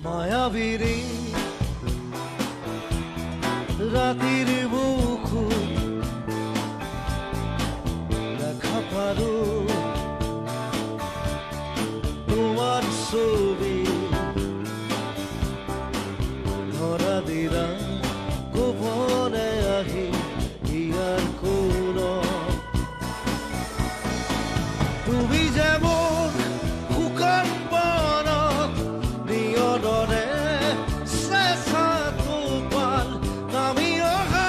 মায়াবিনী ৰাতিৰ বুকুত দেখা পাৰো তোমাৰ ছবি ধৰা দিলা গোপনে আহি ইয়াৰ কোন তুমি যেমন শুকান বনত নিয়নৰে চেঁচা টোপাল নামি অহা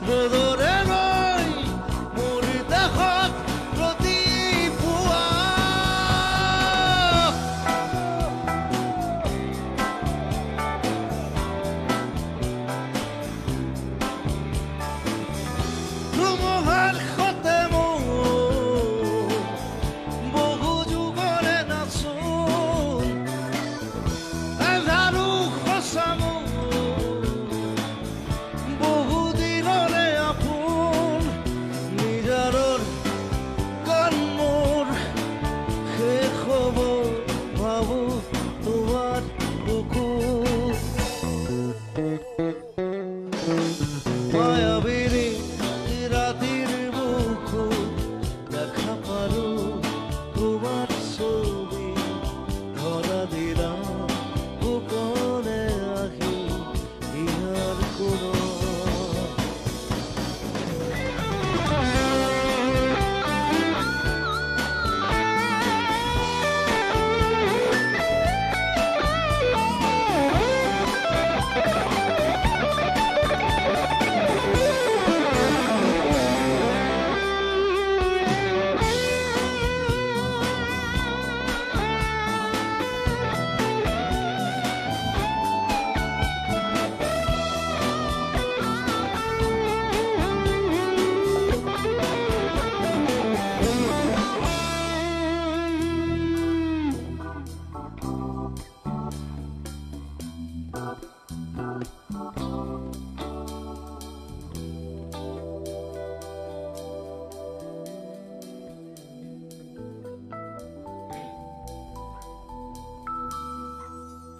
ৰ'দৰে ৰৈ মোৰ দেশত প্ৰতিপুৱা ধুমুহাৰ সতে বহু যুগৰে নাচোন এধাৰো সঁচা বহু দিনৰে আপোন নিজাৰৰ গান মোৰ শেষ হ'ব ভাবো তোমাৰ বুকুত মায়াবিনী ৰাতিৰ বুকুত দেখা পাৰো তোমার ছবি ধরা দিলাম গোপনে আহি ইয়ার কোনো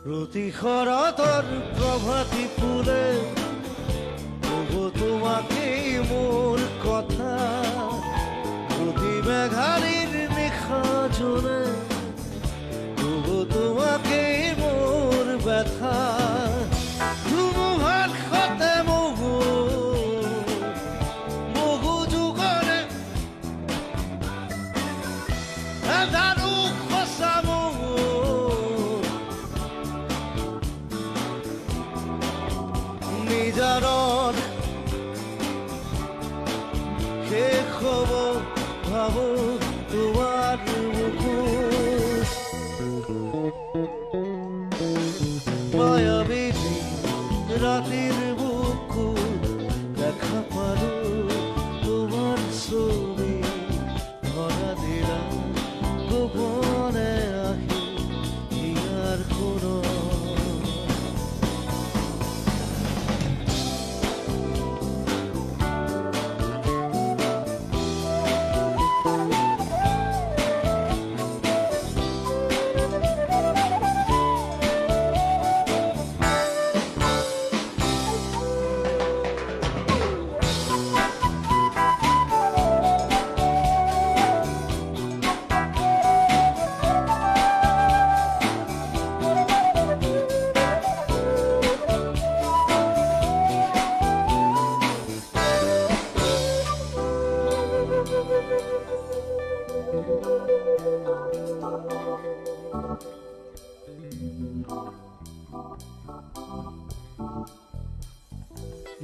প্রতি শরতর প্রভাতী ফুলে তবু তোমাকেই মোর কথা প্রতি মেঘালির নিশা জুড়ে তবু তোমাকেই মোর ব্যথা ধুমুহার সতে বহু যুগরে এধাৰো সঁচা নিজাৰৰ শেষ হ'ব ভাবো তোমাৰ বুকুত মায়াবিনী ৰাতিৰ বুকুত দেখা পাৰো তোমাৰ ছবি ধৰা দিলা গোপনে আহি ইয়াৰ কোনো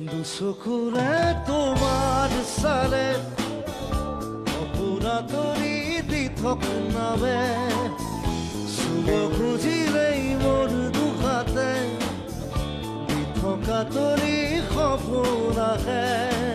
দুচকুৰে তোমাৰ চালে অপুৰা তৰি দি থকনাবে চুব খুজিলেই মোৰ দুখাতে দি থকা তৰি সপোন আহে